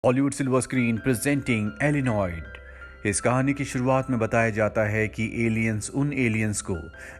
Hollywood silver screen presenting एलिनॉइड। इस कहानी की शुरुआत में बताया जाता है कि एलियंस उन एलियंस को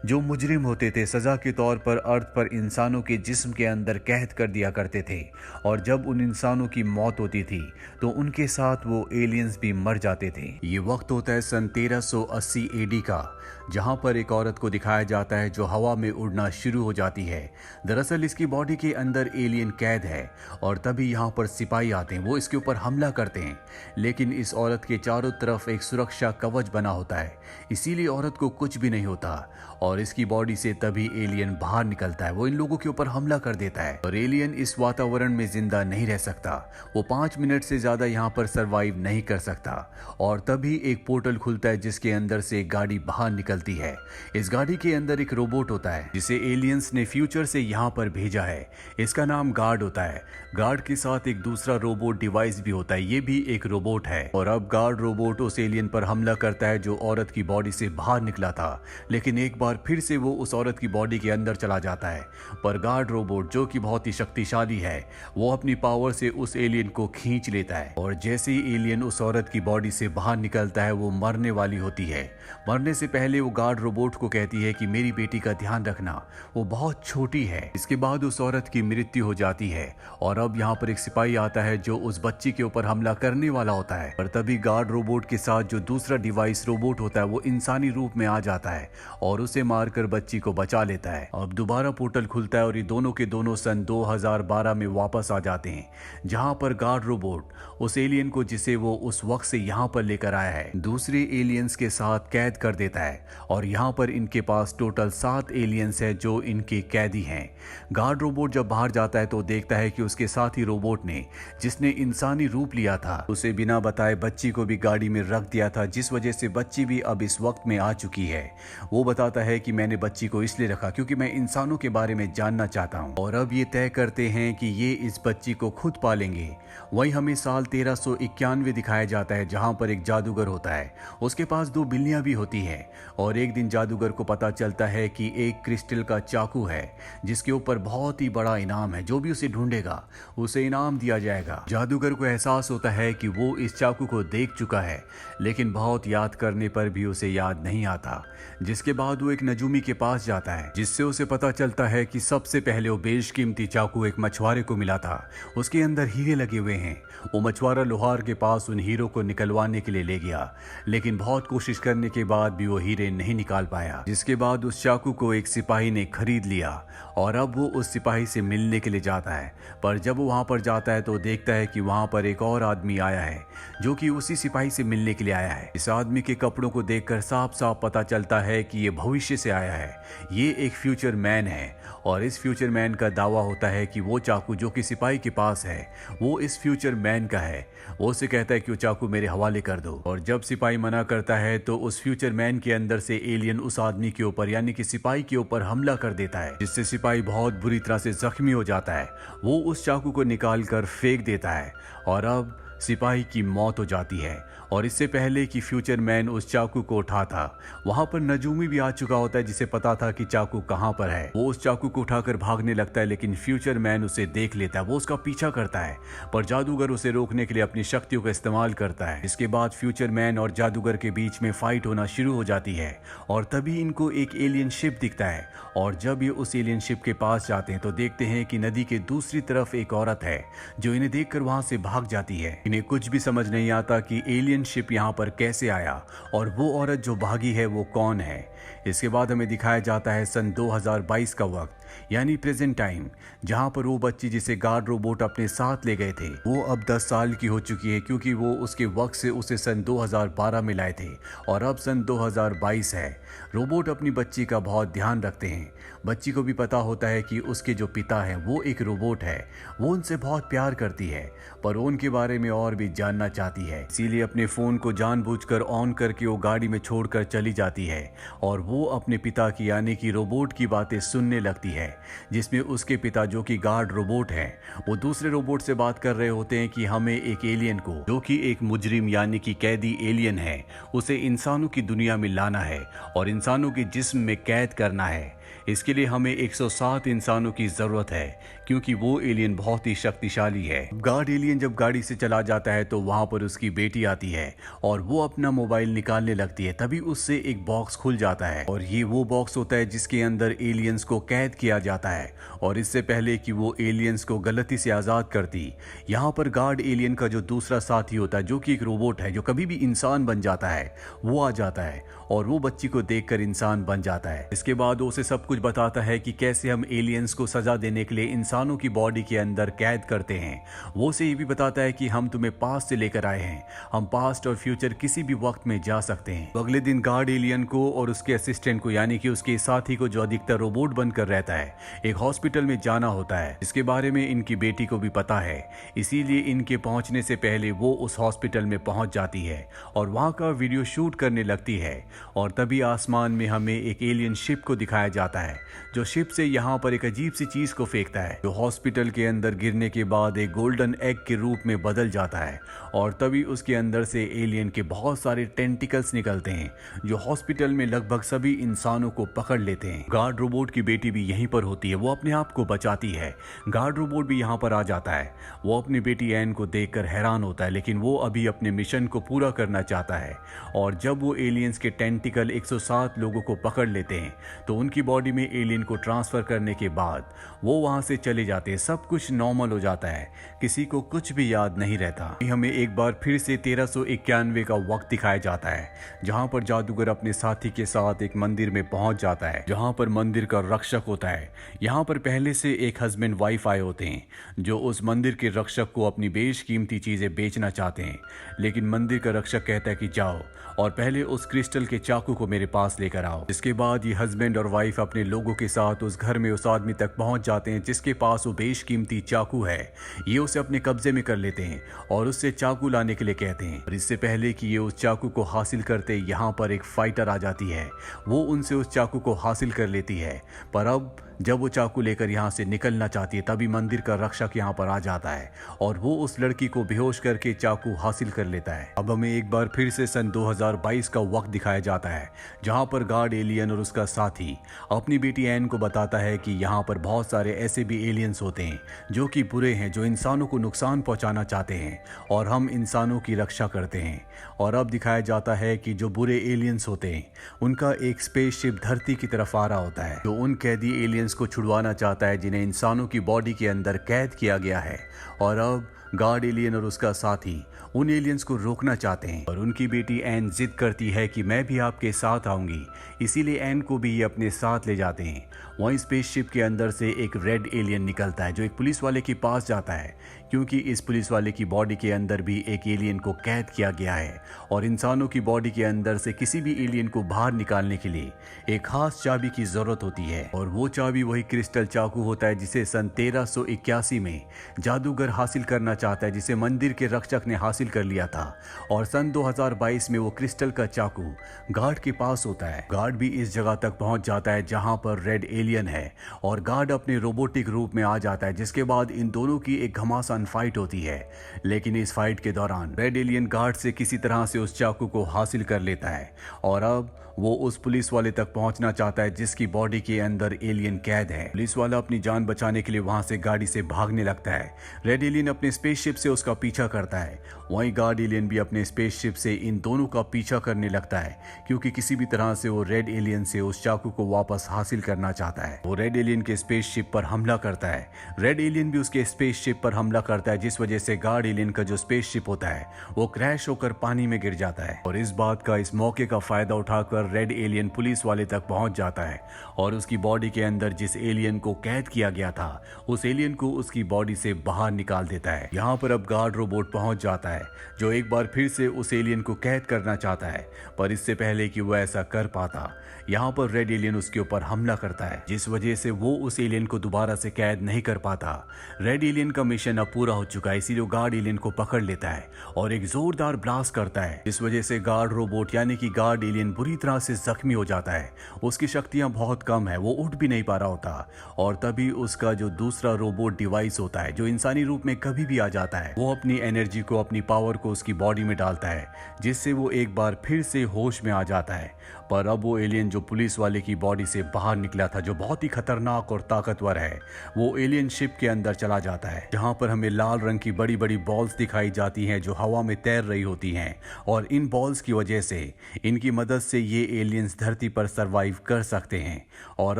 जो मुजरिम होते थे सज़ा के तौर पर अर्थ पर इंसानों के जिस्म के अंदर कैद कर दिया करते थे, और जब उन इंसानों की मौत होती थी तो उनके साथ वो एलियंस भी मर जाते थे। ये वक्त होता है सन 1380 एडी का, जहां पर एक औरत को दिखाया जाता है जो हवा में उड़ना शुरू हो जाती है। दरअसल इसकी बॉडी के अंदर एलियन कैद है और तभी यहाँ पर सिपाही आते हैं, वो इसके ऊपर हमला करते हैं। लेकिन इस औरत के चारों तरफ एक सुरक्षा कवच बना होता है, इसीलिए औरत को कुछ भी नहीं होता और इसकी बॉडी से तभी एलियन बाहर निकलता है। वो इन लोगों के ऊपर हमला कर देता है और एलियन इस वातावरण में जिंदा नहीं रह सकता। वो 5 मिनट से ज्यादा यहाँ पर सरवाइव नहीं कर सकता और तभी एक पोर्टल खुलता है जिसके अंदर से एक गाड़ी बाहर निकलती है। इस गाड़ी के अंदर एक रोबोट होता है जिसे एलियंस ने फ्यूचर से यहाँ पर भेजा है। इसका नाम गार्ड होता है। गार्ड के साथ एक दूसरा रोबोट डिवाइस भी होता है, ये भी एक रोबोट है। और अब गार्ड रोबोट उस एलियन पर हमला करता है जो औरत की बॉडी से बाहर निकला था, लेकिन एक बार फिर से वो उस औरत की बॉडी के अंदर चला जाता है। पर गार्ड रोबोट जो कि बहुत ही शक्तिशाली है, वो अपनी पावर से उस एलियन को खींच लेता है और जैसे ही एलियन उस औरत की बॉडी से बाहर निकलता है वो मरने वाली होती है। मरने से पहले वो गार्ड रोबोट को कहती है कि मेरी बेटी का ध्यान रखना, वो बहुत छोटी है। इसके बाद उस औरत की मृत्यु हो जाती है और अब यहाँ पर एक सिपाही आता है जो उस बच्ची के ऊपर हमला करने वाला होता है। पर तभी गार्ड रोबोट के साथ जो दूसरा डिवाइस रोबोट होता है वो इंसानी रूप में आ जाता है और उसे मारकर बच्ची को बचा लेता है। अब दोबारा पोर्टल खुलता है और ये दोनों के दोनों सन 2012 में वापस आ जाते हैं, जहां पर गार्ड रोबोट उस एलियन को जिसे वो उस वक्त से यहाँ पर लेकर आया है दूसरे एलियंस के साथ कैद कर देता है और यहाँ पर इनके पास टोटल 7 एलियंस है जो इनके कैदी हैं। गार्ड रोबोट जब बाहर जाता है तो देखता है कि उसके साथी रोबोट ने, जिसने इंसानी रूप लिया था, उसे बिना बताए बच्ची को भी गाड़ी में रख दिया था, जिस वजह से बच्ची भी अब इस वक्त में आ चुकी है। वो बताता है कि मैंने बच्ची को इसलिए रखा क्योंकि मैं इंसानों के बारे में जानना चाहता हूँ। और अब ये तय करते हैं कि ये इस बच्ची को खुद पालेंगे। वहीं हमें साल 1391 दिखाया जाता है, जहां पर एक जादूगर होता है, उसके पास 2 बिल्लियां भी होती हैं। और एक दिन जादूगर को पता चलता है कि एक क्रिस्टल का चाकू है जिसके ऊपर बहुत ही बड़ा इनाम है, जो भी उसे ढूंढेगा उसे इनाम दिया जाएगा। जादूगर को एहसास होता है कि वो इस चाकू को देख चुका है, लेकिन बहुत याद करने पर भी उसे याद नहीं आता। जिसके बाद वो एक नजूमी के पास जाता है, जिससे उसे पता चलता है कि सबसे पहले वो बेशकीमती चाकू एक मछुआरे को मिला था, उसके अंदर हीरे लगे हुए हैं। वो मछुआरा लोहार के पास उन हीरो को निकलवाने के लिए ले गया, लेकिन बहुत कोशिश करने के बाद भी वो हीरे नहीं निकाल पाया। जिसके बाद उस चाकू को एक सिपाही ने खरीद लिया और अब वो उस सिपाही से मिलने के लिए जाता है। पर जब वो वहां पर जाता है तो देखता है कि वहां पर एक और आदमी आया है जो कि उसी सिपाही से मिलने के लिए आया है। इस आदमी के कपड़ों को देखकर साफ साफ पता चलता है कि ये भविष्य से आया है, ये एक फ्यूचर मैन है। और इस फ्यूचर मैन का दावा होता है कि वो चाकू जो कि सिपाही के पास है वो इस फ्यूचर मैन का है। वो उसे कहता है कि वो चाकू मेरे हवाले कर दो, और जब सिपाही मना करता है तो उस फ्यूचर मैन के अंदर से एलियन उस आदमी के ऊपर यानी कि सिपाही के ऊपर हमला कर देता है, जिससे सिपाही बहुत बुरी तरह से जख्मी हो जाता है। वो उस चाकू को निकाल कर फेंक देता है और अब सिपाही की मौत हो जाती है। और इससे पहले कि फ्यूचर मैन उस चाकू को उठाता, वहां पर नजूमी भी आ चुका होता है जिसे पता था कि चाकू कहां पर है। वो उस चाकू को उठाकर भागने लगता है, लेकिन फ्यूचर मैन उसे देख लेता है। वो उसका पीछा करता है, पर जादूगर उसे रोकने के लिए अपनी शक्तियों का इस्तेमाल करता है। इसके बाद फ्यूचर मैन और जादूगर के बीच में फाइट होना शुरू हो जाती है और तभी इनको एक एलियन शिप दिखता है। और जब ये उस एलियन शिप के पास जाते हैं तो देखते हैं कि नदी के दूसरी तरफ एक औरत है जो इन्हें देखकर वहां से भाग जाती है। इन्हें कुछ भी समझ नहीं आता कि एलियन शिप यहाँ पर कैसे आया और वो औरत जो भागी है वो कौन है। इसके बाद हमें दिखाया जाता है सन 2022 का वक्त, यानी प्रेजेंट टाइम, जहां पर वो बच्ची जिसे गार्ड रोबोट अपने साथ ले गए थे वो अब 10 साल की हो चुकी है, क्योंकि वो उसके वक्त से उसे सन 2012 में लाए थे और अब सन 2022 है। रोबोट अपनी बच्ची का बहुत ध्यान रखते हैं। बच्ची को भी पता होता है कि उसके जो पिता हैं वो एक रोबोट है, वो उनसे बहुत प्यार करती है, पर वो उनके बारे में और भी जानना चाहती है। इसीलिए अपने फोन को जानबूझकर ऑन करके वो गाड़ी में छोड़कर चली जाती है और वो अपने पिता की यानी कि रोबोट की बातें सुनने लगती है, जिसमें उसके पिता जो कि गार्ड रोबोट हैं, वो दूसरे रोबोट से बात कर रहे होते हैं कि हमें एक एलियन को, जो कि एक मुजरिम यानी कि कैदी एलियन है, उसे इंसानों की दुनिया में लाना है और इंसानों के जिस्म में कैद करना है। इसके लिए हमें 107 इंसानों की जरूरत है, क्योंकि वो एलियन बहुत ही शक्तिशाली है। गार्ड एलियन जब गाड़ी से चला जाता है तो वहां पर उसकी बेटी आती है और वो अपना मोबाइल निकालने लगती है। तभी उससे एक बॉक्स खुल जाता है और ये वो बॉक्स होता है जिसके अंदर एलियंस को कैद किया जाता है। और इससे पहले कि वो एलियंस को गलती से आजाद करती, यहाँ पर गार्ड एलियन का जो दूसरा साथी होता है, जो कि एक रोबोट है जो कभी भी इंसान बन जाता है, वो आ जाता है और वो बच्ची को देखकर इंसान बन जाता है। इसके बाद वो उसे सब कुछ बताता है कि कैसे हम एलियंस को सजा देने के लिए इंसानों की बॉडी के अंदर कैद करते हैं। वो उसे ये भी बताता है कि हम तुम्हें पास्ट से लेकर आए हैं, हम पास्ट और फ्यूचर किसी भी वक्त में जा सकते हैं। तो अगले दिन गार्ड एलियन को और उसके असिस्टेंट को, यानी कि उसके साथी को जो अधिकतर रोबोट बनकर रहता है, एक हॉस्पिटल में जाना होता है। इसके बारे में इनकी बेटी को भी पता है, इसीलिए इनके पहुंचने से पहले वो उस हॉस्पिटल में पहुंच जाती है और वहां का वीडियो शूट करने लगती है। और तभी आसमान में हमें एक एलियन शिप को दिखाया जाता है, जो शिप से यहाँ पर एक अजीब सी चीज को फेंकता है, जो हॉस्पिटल के अंदर गिरने के बाद एक गोल्डन एग के रूप में बदल जाता है। और तभी उसके अंदर से एलियन के बहुत सारे टेंटिकल्स निकलते हैं, जो हॉस्पिटल में लगभग सभी इंसानों को पकड़ लेते हैं। गार्ड रोबोट की बेटी भी यहीं पर होती है, वो अपने आप को बचाती है। गार्ड रोबोट भी यहाँ पर आ जाता है। वो अपनी बेटी एन को देखकर हैरान होता है, लेकिन वो अभी अपने मिशन को पूरा करना चाहता है। और जब वो एलियंस के टेंटिकल 107 लोगों को पकड़ लेते हैं तो उनकी बॉडी में एलियन को ट्रांसफर करने के बाद वो वहां से चले जाते हैं। सब कुछ नॉर्मल हो जाता है, किसी को कुछ भी याद नहीं रहता। हमें एक बार फिर से 1391 का वक्त दिखाया जाता है, जहां पर जादूगर अपने साथी के साथ एक मंदिर में पहुंच जाता है, जहां पर मंदिर का रक्षक होता है। यहाँ पर पहले से एक हस्बैंड वाइफ आए होते हैं, जो उस मंदिर के रक्षक को अपनी बेशकीमती चीजें बेचना चाहते हैं। लेकिन मंदिर का रक्षक कहता है कि जाओ और पहले उस क्रिस्टल के चाकू को मेरे पास लेकर आओ। इसके बाद ये हस्बैंड और वाइफ अपने लोगों के साथ उस घर में उस आदमी तक पहुंच जाते हैं जिसके पास वो बेशकीमती चाकू है। ये उसे अपने कब्जे में कर लेते हैं और उससे चाकू लाने के लिए कहते हैं। और इससे पहले कि ये उस चाकू को हासिल करते, यहाँ पर एक फाइटर आ जाती है। वो उनसे उस चाकू को हासिल कर लेती है, पर अब जब वो चाकू लेकर यहाँ से निकलना चाहती है तभी मंदिर का रक्षक यहाँ पर आ जाता है और वो उस लड़की को बेहोश करके चाकू हासिल कर लेता है। अब हमें एक बार फिर से सन 2022 का वक्त दिखाया जाता है, जहाँ पर गार्ड एलियन और उसका साथी अपनी बेटी एन को बताता है कि यहाँ पर बहुत सारे ऐसे भी एलियंस होते हैं जो कि बुरे हैं, जो इंसानों को नुकसान पहुँचाना चाहते हैं और हम इंसानों की रक्षा करते हैं। और अब दिखाया जाता है कि जो बुरे एलियंस होते हैं उनका एक स्पेसशिप धरती की तरफ आ रहा होता है, जो उन कैदी एलियंस को छुड़वाना चाहता है जिन्हें इंसानों की बॉडी के अंदर कैद किया गया है। और अब गार्ड एलियन और उसका साथी उन एलियंस को रोकना चाहते हैं और उनकी बेटी एन जिद करती है कि मैं भी आपके साथ आऊंगी, इसीलिए एन को भी ये अपने साथ ले जाते हैं। वहीं स्पेसशिप के अंदर से एक रेड एलियन निकलता है, जो एक पुलिस वाले के पास जाता है, क्योंकि इस पुलिस वाले की बॉडी के अंदर भी एक एलियन को कैद किया गया है और इंसानों की बॉडी के अंदर से किसी भी एलियन को बाहर निकालने के लिए एक खास चाबी की जरूरत होती है। और वो चाबी वही क्रिस्टल चाकू होता है जिसे सन 1381 में जादूगर हासिल करना चाहता है, जिसे मंदिर के रक्षक ने हासिल कर लिया था। और सन 2022 में वो क्रिस्टल का चाकू गार्ड के पास होता है। गार्ड भी इस जगह तक पहुंच जाता है जहां पर रेड एलियन है और गार्ड अपने रोबोटिक रूप में आ जाता है, जिसके बाद इन दोनों की एक घमासान फाइट होती है। लेकिन इस फाइट के दौरान रेड एलियन गार्ड से किसी तरह से उस चाकू को हासिल कर लेता है और अब वो उस पुलिस वाले तक पहुंचना चाहता है जिसकी बॉडी के अंदर एलियन कैद है। पुलिस वाला अपनी जान बचाने के लिए वहां से गाड़ी से भागने लगता है। रेड एलियन अपने स्पेसशिप से उसका पीछा करता है, वहीं गार्ड एलियन भी अपने स्पेसशिप से इन दोनों का पीछा करने लगता है, क्योंकि किसी भी तरह से वो रेड एलियन से उस चाकू को वापस हासिल करना चाहता है। वो रेड एलियन के स्पेसशिप पर हमला करता है। रेड एलियन भी उसके स्पेसशिप पर हमला करता है, जिस वजह से गार्ड एलियन का जो स्पेसशिप होता है वो क्रैश होकर पानी में गिर जाता है। और इस बात का, इस मौके का फायदा उठाकर रेड एलियन पुलिस वाले तक पहुंच जाता है और उसकी बॉडी के अंदर जिस एलियन को कैद किया गया था उस एलियन को उसकी बॉडी से बाहर निकाल देता है। यहाँ पर अब गार्ड रोबोट पहुंच जाता है, जो एक बार फिर से उस एलियन को कैद करना चाहता है, पर इससे पहले कि वो ऐसा कर पाता, यहाँ पर रेड एलियन उसके ऊपर हमला करता है, जिस वजह से वो उस एलियन को दोबारा से कैद नहीं कर पाता। रेड एलियन का मिशन अब पूरा हो चुका है, इसीलिए गार्ड एलियन को पकड़ लेता है और एक जोरदार ब्लास्ट करता है, जिस वजह से गार्ड रोबोट यानी कि गार्ड एलियन बुरी तरह आघात से जख्मी हो जाता है। उसकी शक्तियां बहुत कम है, वो उठ भी नहीं पा रहा होता। और तभी उसका जो दूसरा रोबोट डिवाइस होता है जो इंसानी रूप में कभी भी आ जाता है, वो अपनी एनर्जी को, अपनी पावर को उसकी बॉडी में डालता है, जिससे वो एक बार फिर से होश में आ जाता है। पर अब वो एलियन जो पुलिस वाले की बॉडी से बाहर निकला था, जो बहुत ही खतरनाक और ताकतवर है, वो एलियन शिप के अंदर चला जाता है, जहां पर हमें लाल रंग की बड़ी बड़ी बॉल्स दिखाई जाती हैं जो हवा में तैर रही होती हैं। और इन बॉल्स की वजह से, इनकी मदद से ये एलियंस धरती पर सरवाइव कर सकते हैं। और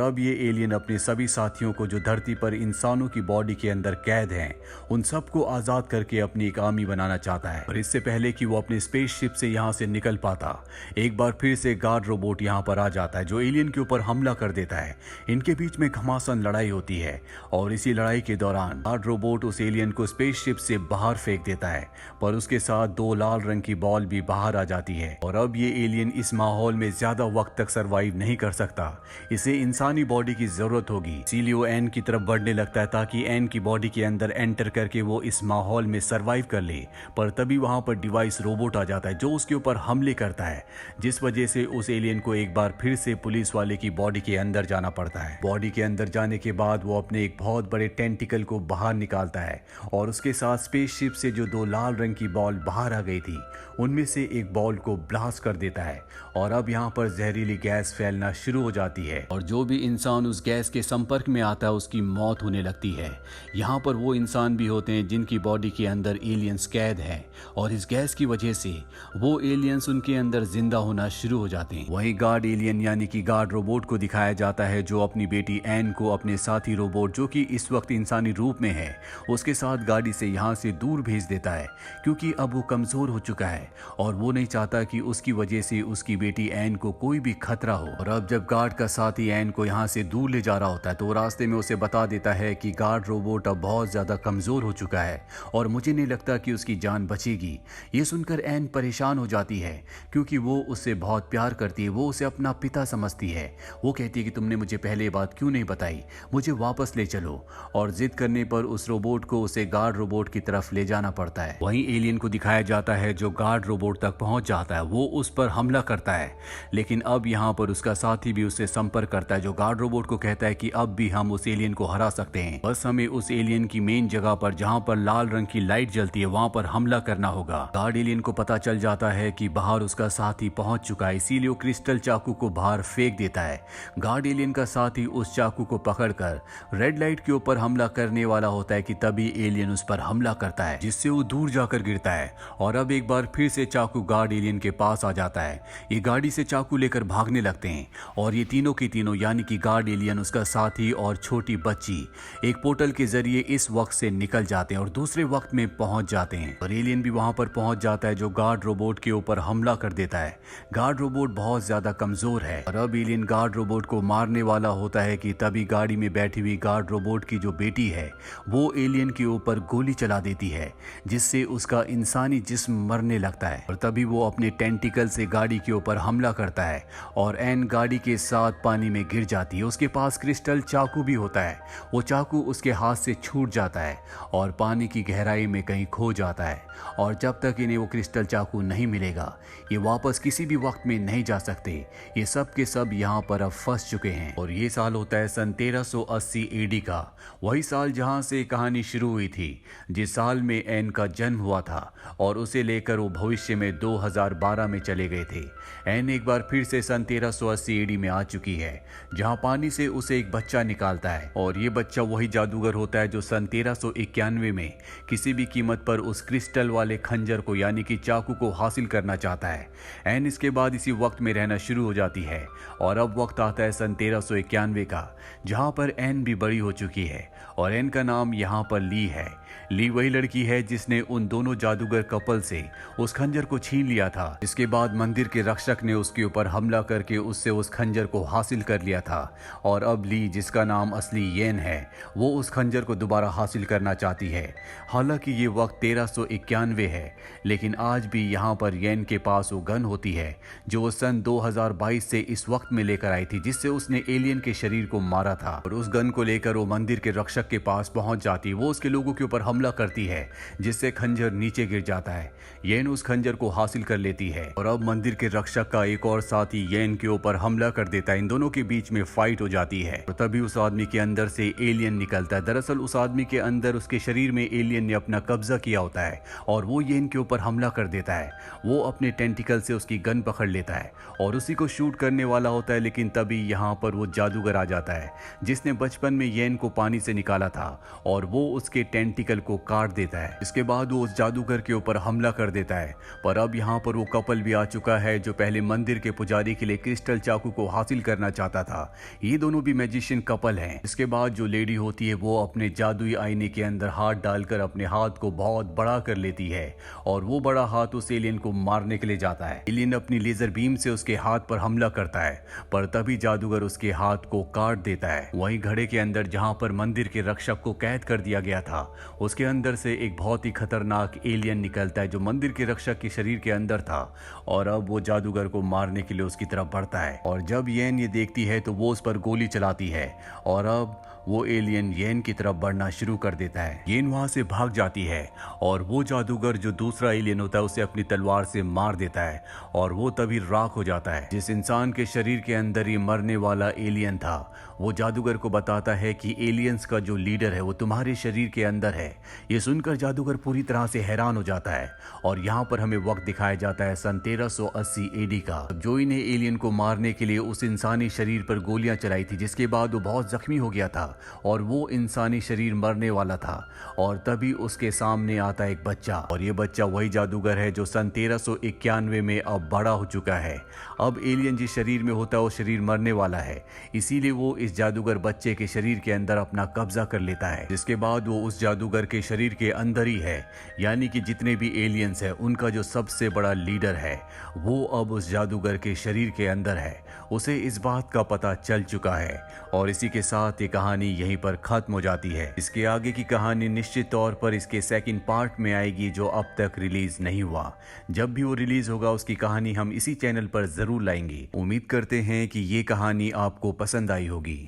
अब ये एलियन अपने सभी साथियों को जो धरती पर इंसानों की बॉडी के अंदर कैद हैं, उन सबको आजाद करके अपनी एक आर्मी बनाना चाहता है। और इससे पहले कि वो अपने स्पेसशिप से यहाँ से निकल पाता, एक बार फिर से गार्ड रोबोट यहाँ पर आ जाता है जो एलियन के ऊपर हमला कर देता है। इनके बीच में घमासान लड़ाई होती है और इसी लड़ाई के दौरान गार्ड रोबोट उस एलियन को स्पेसशिप से बाहर फेंक देता है, पर उसके साथ 2 लाल रंग की बॉल भी बाहर आ जाती है। और अब ये एलियन इस माहौल में ज्यादा वक्त तक सरवाइव नहीं कर सकता, इसे इंसानी बॉडी की जरूरत होगी। इसीलिए वो एन की तरफ बढ़ने लगता है ताकि एन की बॉडी के अंदर एंटर करके वो इस माहौल में सरवाइव कर ले। पर तभी वहां पर डिवाइस रोबोट आ जाता है जो उसके ऊपर हमले करता है, जिस वजह से उस एलियन को एक बार फिर से पुलिस वाले की बॉडी के अंदर जाना पड़ता है। बॉडी के अंदर जाने के बाद वो अपने एक बहुत बड़े टेंटिकल को बाहर निकालता है और उसके साथ स्पेसशिप से जो 2 लाल रंग की बॉल बाहर आ गई थी, उनमें से एक बॉल को ब्लास्ट कर देता है। और अब यहाँ पर जहरीली गैस फैलना शुरू हो जाती है और जो भी इंसान उस गैस के संपर्क में आता है उसकी मौत होने लगती है। यहाँ पर वो इंसान भी होते हैं जिनकी बॉडी के अंदर एलियंस कैद हैं और इस गैस की वजह से वो एलियंस उनके अंदर जिंदा होना शुरू हो जाते हैं। वहीं गार्ड एलियन यानी कि गार्ड रोबोट को दिखाया जाता है जो अपनी बेटी एन को अपने साथी रोबोट, जो कि इस वक्त इंसानी रूप में है, उसके साथ गाड़ी से यहाँ से दूर भेज देता है, क्योंकि अब वो कमजोर हो चुका है और वो नहीं चाहता कि उसकी वजह से उसकी बेटी एन को कोई भी खतरा हो। और अब जब गार्ड का साथी एन को यहाँ से दूर ले जा रहा होता है तो वो रास्ते में उसे बता देता है कि गार्ड रोबोट अब बहुत ज्यादा कमजोर हो चुका है और मुझे नहीं लगता कि उसकी जान बचेगी। ये सुनकर एन परेशान हो जाती है क्योंकि वो उससे बहुत प्यार करती है, वो उसे अपना पिता समझती है। वो कहती है कि तुमने मुझे पहले ये बात क्यों नहीं बताई, मुझे वापस ले चलो। और जिद करने पर उस रोबोट को उसे गार्ड रोबोट की तरफ ले जाना पड़ता है। वहीं एलियन को दिखाया जाता है जो गार्ड रोबोट तक पहुंच जाता है, वो उस पर हमला करता है, लेकिन अब यहाँ पर उसका साथी भी उससे संपर्क करता है जो गार्ड रोबोट को कहता है कि अब भी हम उस एलियन को हरा सकते हैं, बस हमें उस एलियन की मेन जगह पर जहाँ पर लाल रंग की लाइट जलती है वहां पर हमला करना होगा। गार्ड एलियन को पता चल जाता है कि बाहर उसका साथी पहुंच चुका है, इसीलिए वो क्रिस्टल चाकू को बाहर फेंक देता है। गार्ड एलियन का साथी उस चाकू को पकड़कर रेड लाइट के ऊपर हमला करने वाला होता है कि तभी एलियन उस पर हमला करता है, जिससे वो दूर जाकर गिरता है। और अब एक बार फिर से चाकू गार्ड एलियन के पास आ जाता है। ये गाड़ी से चाकू लेकर भागने लगते हैं और ये तीनों की तीनों यानी कि गार्ड एलियन, उसका साथी और छोटी बच्ची एक पोर्टल के जरिए इस वक्त से निकल जाते हैं और दूसरे वक्त में पहुंच जाते हैं। और एलियन भी वहां पर पहुंच जाता है जो गार्ड रोबोट के ऊपर हमला कर देता है। गार्ड रोबोट बहुत ज्यादा कमजोर है और अब एलियन गार्ड रोबोट को मारने वाला होता है कि तभी गाड़ी में बैठी हुई गार्ड रोबोट की जो बेटी है वो एलियन के ऊपर गोली चला देती है, जिससे उसका इंसानी जिस्म मरने लगता है। और तभी वो अपने टेंटिकल से गाड़ी के ऊपर हमला करता है और एन गाड़ी के साथ पानी में गिर जाती है। उसके पास क्रिस्टल चाकू भी होता है, वो चाकू उसके हाथ से छूट जाता है और पानी की गहराई में कहीं खो जाता है। और जब तक इन्हें वो क्रिस्टल चाकू नहीं मिलेगा ये वापस किसी भी वक्त में नहीं जा सकते। ये सब के सब यहाँ पर अब फंस चुके हैं। और ये साल होता है सन 1380 एडी का, वही साल जहाँ से कहानी शुरू हुई थी, जिस साल में एन का जन्म हुआ था और उसे लेकर वो भविष्य में 2012 में चले गए थे। एन एक बार फिर से सन 1380 एडी में आ चुकी है, जहाँ पानी से उसे एक बच्चा निकालता है और ये बच्चा वही जादूगर होता है जो सन 1391 में किसी भी कीमत पर उस क्रिस्टल वाले खंजर को यानी कि चाकू को हासिल करना चाहता है। एन इसके बाद इसी वक्त में रहना शुरू हो जाती है और अब वक्त आता है सन 1391 का, जहाँ पर एन भी बड़ी हो चुकी है और एन का नाम यहाँ पर ली है। ली वही लड़की है जिसने उन दोनों जादूगर कपल से उस खंजर को छीन लिया था। इसके बाद मंदिर के रक्षक ने उसके ऊपर हमला करके उससे उस खंजर को हासिल कर लिया था और अब ली, जिसका नाम असली येन है, वो उस खंजर को दोबारा हासिल करना चाहती है। हालांकि ये वक्त 1391 है, लेकिन आज भी यहाँ पर येन के पास वो गन होती है जो वो सन 2022 से इस वक्त में लेकर आई थी, जिससे उसने एलियन के शरीर को मारा था। और उस गन को लेकर वो मंदिर के रक्षक के पास पहुंच जाती, वो उसके लोगों के ऊपर हमला करती है जिससे खंजर नीचे गिर जाता है। येन उस खंजर को हासिल कर लेती है और अब मंदिर के रक्षक का एक एक और साथी येन के ऊपर हमला कर देता है। इन दोनों के बीच में फाइट हो जाती है और तभी उस आदमी के अंदर से एलियन निकलता है। दरअसल उस आदमी के अंदर, उसके शरीर में एलियन ने अपना कब्जा किया होता है और वो येन के ऊपर हमला कर देता है। वो अपने टेंटिकल से उसकी गन पकड़ लेता है और उसी को शूट करने वाला होता है, लेकिन तभी यहाँ पर वो जादूगर आ जाता है जिसने बचपन में येन को पानी से निकाला था और वो उसके टेंटिकल को काट देता है। इसके बाद वो उस जादूगर के ऊपर हमला कर देता है, पर अब यहाँ पर वो कपल भी आ चुका है जो पहले मंदिर के पुजारी के लिए क्रिस्टल चाकू को हासिल करना चाहता था। ये दोनों भी मैजिशियन कपल हैं। इसके बाद जो लेडी होती है वो अपने जादुई आईने के अंदर हाथ डालकर अपने हाथ को बहुत बड़ा कर लेती है और वो बड़ा हाथ उस एलियन को मारने के लिए जाता है। एलियन अपनी लेजर बीम से उसके हाथ पर हमला करता है, पर तभी जादूगर उसके हाथ को काट देता है। वहीं घड़े के अंदर जहां पर मंदिर के रक्षक को कैद कर दिया गया था, उसके अंदर से एक बहुत ही खतरनाक एलियन निकलता है जो मंदिर के रक्षक के शरीर के अंदर था और अब वो जादूगर को मारने के लिए उसकी तरफ बढ़ता है। और जब येन ये देखती है तो वो उस पर गोली चलाती है और अब वो एलियन येन की तरफ बढ़ना शुरू कर देता है। येन वहां से भाग जाती है और वो जादूगर जो दूसरा एलियन होता है उसे अपनी तलवार से मार देता है और वो तभी राख हो जाता है। जिस इंसान के शरीर के अंदर ये मरने वाला एलियन था वो जादूगर को बताता है कि एलियंस का जो लीडर है वो तुम्हारे शरीर के अंदर है। ये सुनकर जादूगर पूरी तरह से हैरान हो जाता है और यहाँ पर हमें वक्त दिखाया जाता है सन 1380 एडी का। जोई ने एलियन को मारने के लिए उस इंसानी शरीर पर गोलियां चलाई थी, जिसके बाद वो बहुत जख्मी हो गया था और वो इंसानी शरीर मरने वाला था और तभी उसके सामने आता एक बच्चा और ये बच्चा वही जादूगर है जो सन 1391 में अब बड़ा हो चुका है। अब एलियन जिस शरीर में होता है वो शरीर मरने वाला है, इसीलिए वो इस जादूगर बच्चे के शरीर के अंदर अपना कब्जा कर लेता है। जिसके बाद वो उस जादूगर के शरीर के अंदर ही है, यानी कि जितने भी एलियंस है उनका जो सबसे बड़ा लीडर है वो अब उस जादूगर के शरीर के अंदर है। उसे इस बात का पता चल चुका है और इसी के साथ ये कहानी यहीं पर खत्म हो जाती है। इसके आगे की कहानी निश्चित तौर पर इसके सेकंड पार्ट में आएगी जो अब तक रिलीज नहीं हुआ। जब भी वो रिलीज होगा उसकी कहानी हम इसी चैनल पर जरूर लाएंगे। उम्मीद करते हैं कि ये कहानी आपको पसंद आई होगी।